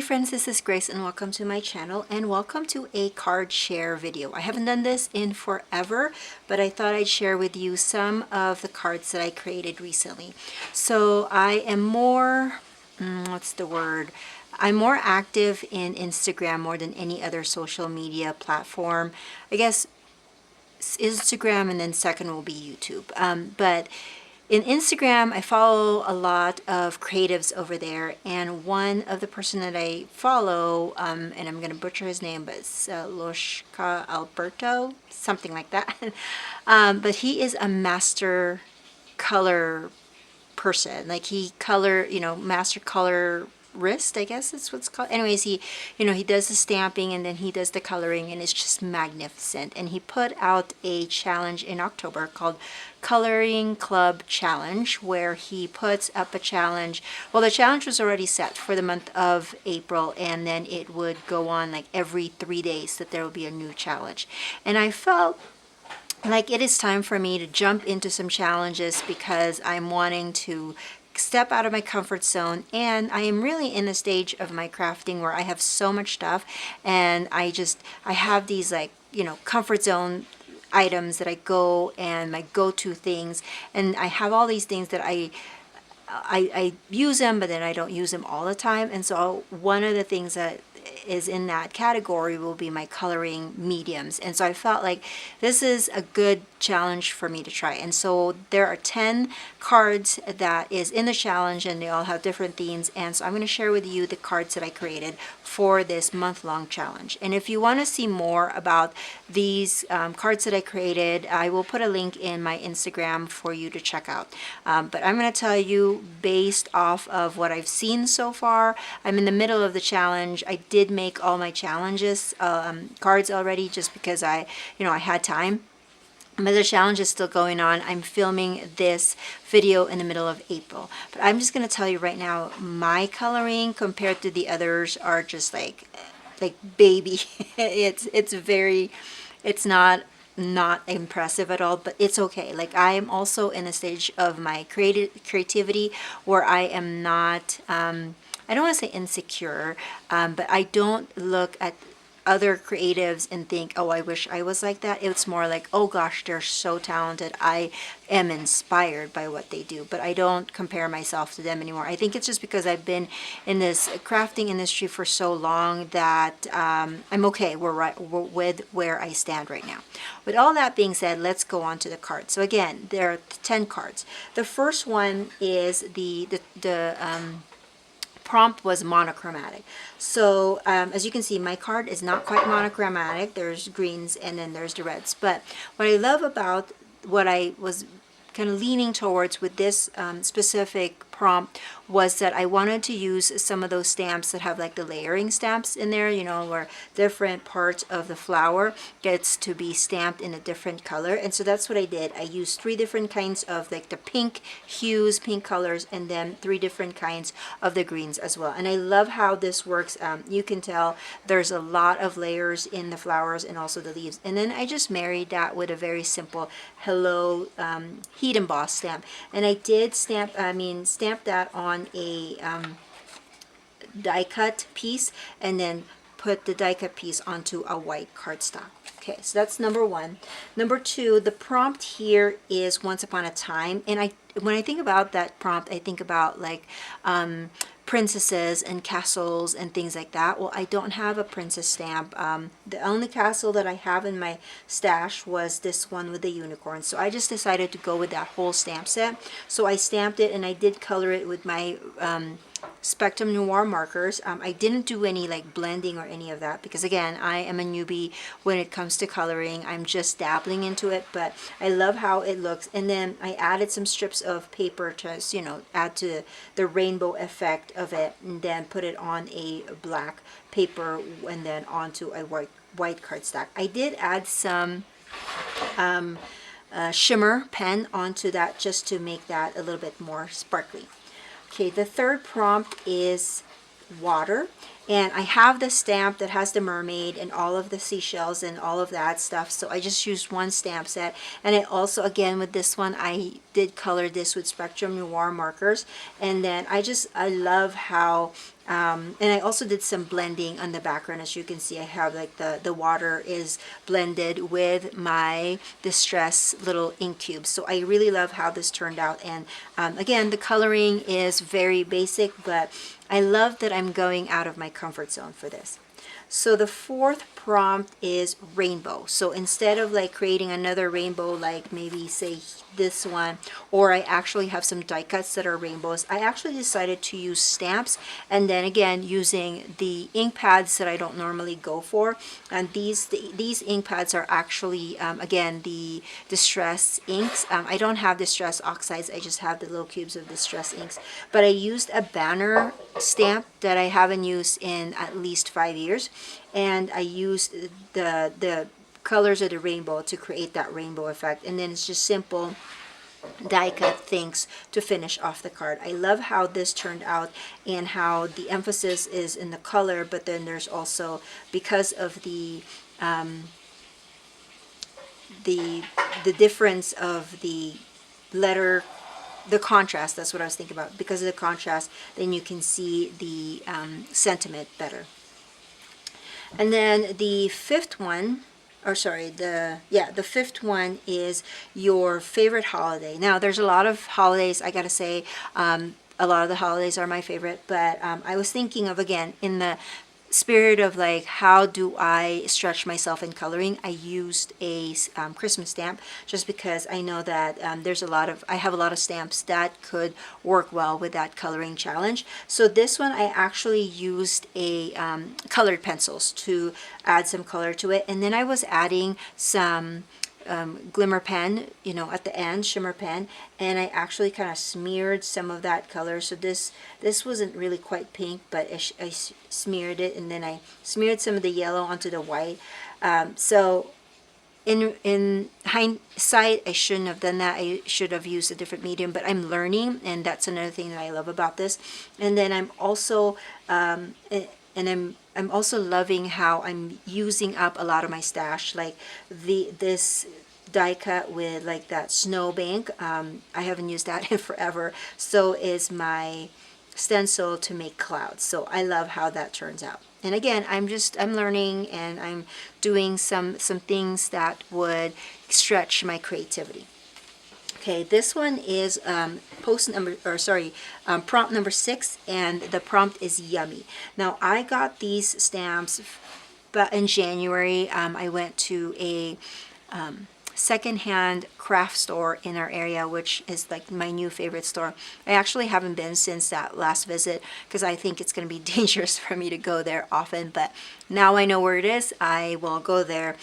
friends, this is Grace and welcome to my channel and welcome to a card share video. I haven't done this in forever, but I thought I'd share with you some of the cards that I created recently. So I am more, I'm more active in Instagram more than any other social media platform. I guess Instagram, and then second will be YouTube. But in Instagram, I follow a lot of creatives over there, and one of the person that I follow, and I'm going to butcher his name, but it's Loshka Alberto, something like that. But he is a master color person. Like he color, master color wrist, I guess that's what's called. Anyways, he does the stamping and then he does the coloring, and it's just magnificent. And he put out a challenge in October called Coloring Club Challenge, where he puts up a challenge. Well, the challenge was already set for the month of April, and then it would go on like every 3 days that there will be a new challenge. And I felt like it is time for me to jump into some challenges because I'm wanting to step out of my comfort zone, and I am really in a stage of my crafting where I have so much stuff, and I have these comfort zone items that I go and my go-to things, and I have all these things that I use them, but then I don't use them all the time. And so one of the things that is in that category will be my coloring mediums. And so I felt like this is a good challenge for me to try. And so there are 10 cards that is in the challenge, and they all have different themes. And so I'm going to share with you the cards that I created for this month-long challenge. And if you want to see more about these cards that I created, I will put a link in my Instagram for you to check out. But I'm going to tell you based off of what I've seen so far. I'm in the middle of the challenge. I did make all my challenges cards already just because I had time. But the challenge is still going on. I'm filming this video in the middle of April. But I'm just going to tell you right now, my coloring compared to the others are just like baby. It's not impressive at all, but it's okay. Like, I am also in a stage of my creativity where I am not, I don't want to say insecure, but I don't look at other creatives and think, oh, I wish I was like that. It's more like, oh gosh, they're so talented. I am inspired by what they do, but I don't compare myself to them anymore. I think it's just because I've been in this crafting industry for so long that I'm okay with where I stand right now. With all that being said, let's go on to the cards. So again, there are 10 cards. The first one is the prompt was monochromatic. So as you can see, my card is not quite monochromatic. There's greens and then there's the reds. But what I love about what I was kind of leaning towards with this specific prompt was that I wanted to use some of those stamps that have like the layering stamps in there, where different parts of the flower gets to be stamped in a different color. And so that's what I did. I used 3 different kinds of like the pink hues, pink colors, and then 3 different kinds of the greens as well. And I love how this works. You can tell there's a lot of layers in the flowers and also the leaves. And then I just married that with a very simple hello heat emboss stamp. And I did stamp that on a die cut piece, and then put the die cut piece onto a white cardstock. Okay, so that's number 1. Number 2, the prompt here is Once Upon a Time, and when I think about that prompt, I think about like princesses and castles and things like that. Well, I don't have a princess stamp. The only castle that I have in my stash was this one with the unicorn. So I just decided to go with that whole stamp set. So I stamped it and I did color it with my Spectrum Noir markers. I didn't do any like blending or any of that because again, I am a newbie when it comes to coloring. I'm just dabbling into it, but I love how it looks. And then I added some strips of paper to add to the rainbow effect of it, and then put it on a black paper and then onto a white cardstock. I did add some shimmer pen onto that just to make that a little bit more sparkly. Okay, the third prompt is water, And I have the stamp that has the mermaid and all of the seashells and all of that stuff. So I just used one stamp set. And I also, again, with this one, I did color this with Spectrum Noir markers. And then I love how, and I also did some blending on the background. As you can see, I have like the water is blended with my Distress little ink cubes. So I really love how this turned out. And again, the coloring is very basic, but I love that I'm going out of my comfort zone for this. So the fourth prompt is rainbow. So instead of like creating another rainbow, like maybe say this one, or I actually have some die cuts that are rainbows, I actually decided to use stamps, and then again using the ink pads that I don't normally go for. And these ink pads are actually again the Distress inks. I don't have Distress oxides, I just have the little cubes of Distress inks. But I used a banner stamp that I haven't used in at least 5 years, and I used the colors of the rainbow to create that rainbow effect. And then it's just simple die cut things to finish off the card. I love how this turned out and how the emphasis is in the color, but then there's also, because of the difference of the letter, the contrast, that's what I was thinking about. Because of the contrast, then you can see the sentiment better. And then the fifth one, or sorry, the fifth one is your favorite holiday. Now, there's a lot of holidays, I gotta say. A lot of the holidays are my favorite, but I was thinking of, again, in the spirit of like, how do I stretch myself in coloring, I used a Christmas stamp, just because I know that I have a lot of stamps that could work well with that coloring challenge. So this one I actually used a colored pencils to add some color to it, and then I was adding some glimmer pen, at the end, shimmer pen, and I actually kind of smeared some of that color. So this wasn't really quite pink, but I smeared it, and then I smeared some of the yellow onto the white. So in hindsight, I shouldn't have done that. I should have used a different medium, but I'm learning, and that's another thing that I love about this. And then I'm also I'm also loving how I'm using up a lot of my stash, like this die cut with like that snowbank. I haven't used that in forever. So is my stencil to make clouds. So I love how that turns out. And again, I'm learning, and I'm doing some things that would stretch my creativity. Okay, this one is prompt number 6, and the prompt is yummy. Now, I got these stamps, but in January, I went to a secondhand craft store in our area, which is like my new favorite store. I actually haven't been since that last visit, because I think it's going to be dangerous for me to go there often, but now I know where it is. I will go there.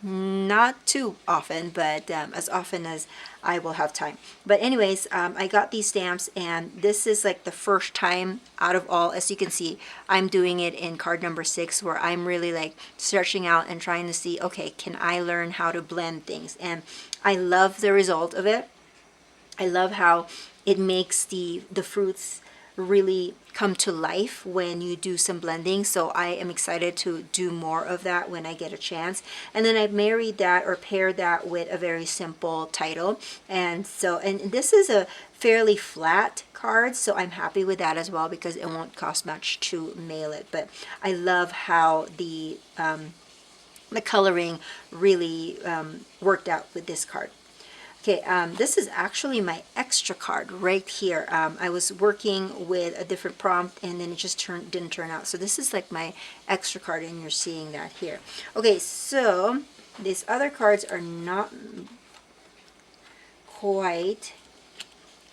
Not too often, but as often as I will have time. But anyways, I got these stamps, and this is like the first time out of all, as you can see, I'm doing it in card number 6, where I'm really like stretching out and trying to see, okay, can I learn how to blend things? And I love the result of it. I love how it makes the fruits really come to life when you do some blending. So I am excited to do more of that when I get a chance. And then I've married that, or paired that, with a very simple title. And this is a fairly flat card, so I'm happy with that as well, because it won't cost much to mail it. But I love how the coloring really worked out with this card. Okay, this is actually my extra card right here. I was working with a different prompt, and then it just didn't turn out. So this is like my extra card, and you're seeing that here. Okay, so these other cards are not quite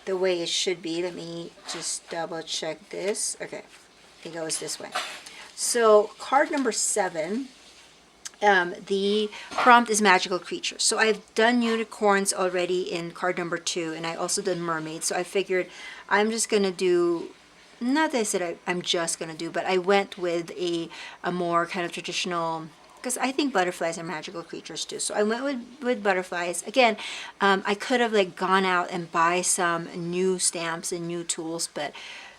the way it should be. Let me just double check this. Okay, it goes this way. So card number 7. The prompt is magical creatures. So I've done unicorns already in card number 2, and I also did mermaids. So I figured I'm just going to do, not that I said I'm just going to do, but I went with a more kind of traditional, because I think butterflies are magical creatures too. So I went with butterflies. Again, I could have like gone out and buy some new stamps and new tools, but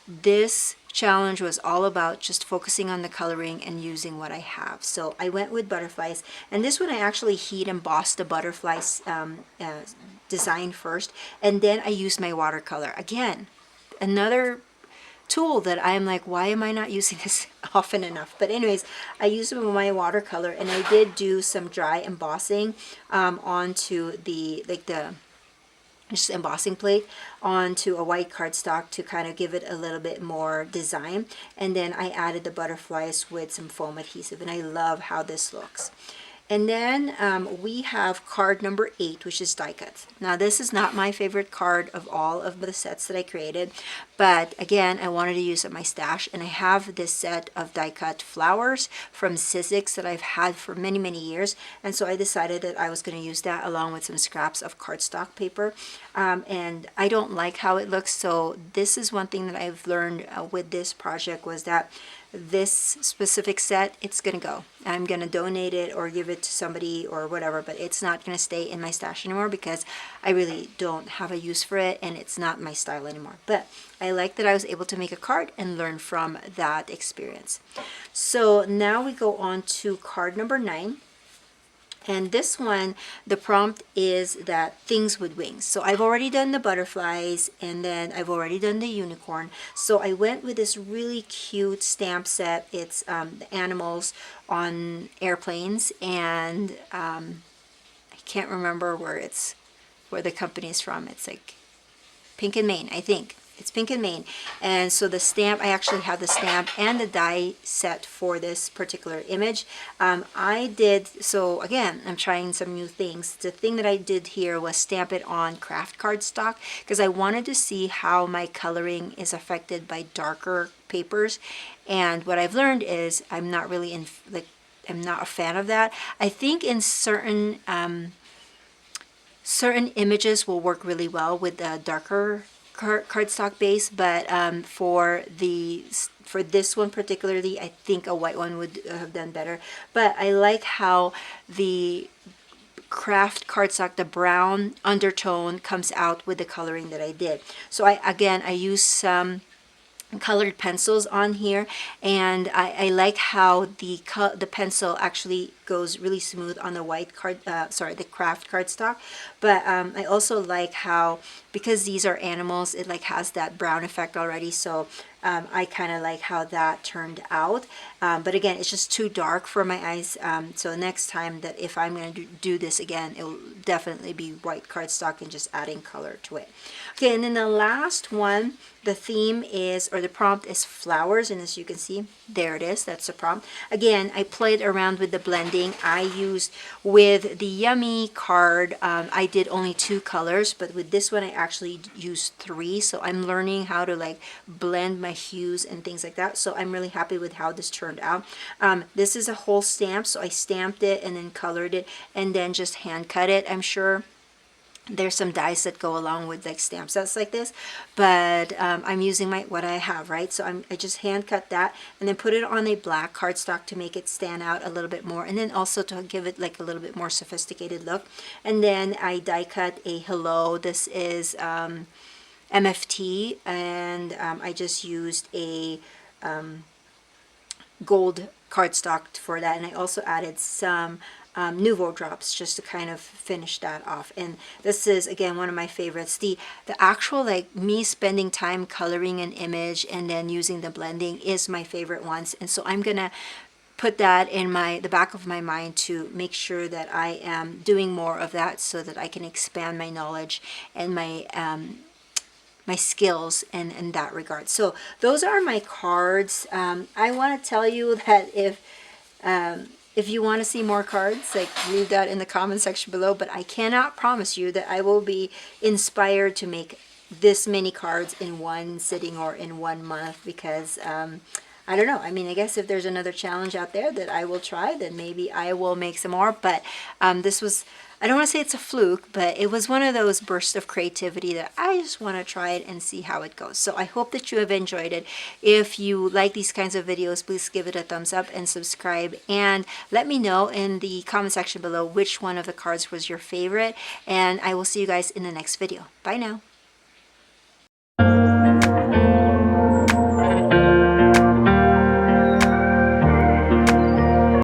this challenge was all about just focusing on the coloring and using what I have. So I went with butterflies, and this one I actually heat embossed the butterflies design first, and then I used my watercolor. Again, another tool that I'm like, why am I not using this often enough? But anyways, I used my watercolor, and I did do some dry embossing onto the just embossing plate onto a white cardstock to kind of give it a little bit more design. And then I added the butterflies with some foam adhesive, and I love how this looks. And then we have card number 8, which is die cut. Now this is not my favorite card of all of the sets that I created, but again, I wanted to use up my stash, and I have this set of die cut flowers from Sizzix that I've had for many, many years, and so I decided that I was going to use that along with some scraps of cardstock paper, and I don't like how it looks, so this is one thing that I've learned with this project was that this specific set, it's gonna go. I'm gonna donate it or give it to somebody or whatever, but it's not gonna stay in my stash anymore because I really don't have a use for it and it's not my style anymore. But I like that I was able to make a card and learn from that experience. So now we go on to card number 9. And this one, the prompt is that things with wings. So I've already done the butterflies, and then I've already done the unicorn. So I went with this really cute stamp set. It's the animals on airplanes, and I can't remember where the company is from. It's like Pink and Maine, I think. It's Pink and Maine. And so the stamp, I actually have the stamp and the die set for this particular image. So again, I'm trying some new things. The thing that I did here was stamp it on craft cardstock because I wanted to see how my coloring is affected by darker papers. And what I've learned is I'm not really I'm not a fan of that. I think in certain images will work really well with the darker cardstock base, but for this one particularly, I think a white one would have done better. But I like how the craft cardstock, the brown undertone, comes out with the coloring that I did. So I used some colored pencils on here, and I like how the pencil actually goes really smooth on the white the craft cardstock. But I also like how, because these are animals, it like has that brown effect already, so I kind of like how that turned out. But again, it's just too dark for my eyes, so next time that if I'm going to do this again, it will definitely be white cardstock and just adding color to it. Okay, and then the last one, the theme is, or the prompt is flowers, and as you can see, there it is, that's the prompt. Again, I played around with the blending. I used, with the Yummy card, I did only 2 colors, but with this one I actually used 3, so I'm learning how to like blend my hues and things like that, so I'm really happy with how this turned out. This is a whole stamp, so I stamped it and then colored it and then just hand cut it. I'm sure there's some dies that go along with like stamp sets like this, but I'm using what I have, right? So I just hand cut that and then put it on a black cardstock to make it stand out a little bit more, and then also to give it like a little bit more sophisticated look. And then I die cut a hello. This is MFT, and I just used a gold cardstock for that, and I also added some Nouveau drops just to kind of finish that off. And this is again one of my favorites. The actual like me spending time coloring an image and then using the blending is my favorite ones, and so I'm gonna put that in the back of my mind to make sure that I am doing more of that so that I can expand my knowledge and my skills in that regard. So those are my cards. I want to tell you that if you want to see more cards, like leave that in the comment section below, but I cannot promise you that I will be inspired to make this many cards in one sitting or in 1 month, because I don't know. I mean, I guess if there's another challenge out there that I will try, then maybe I will make some more. But this was, I don't want to say it's a fluke, but it was one of those bursts of creativity that I just want to try it and see how it goes. So I hope that you have enjoyed it. If you like these kinds of videos, please give it a thumbs up and subscribe. And let me know in the comment section below which one of the cards was your favorite. And I will see you guys in the next video. Bye now.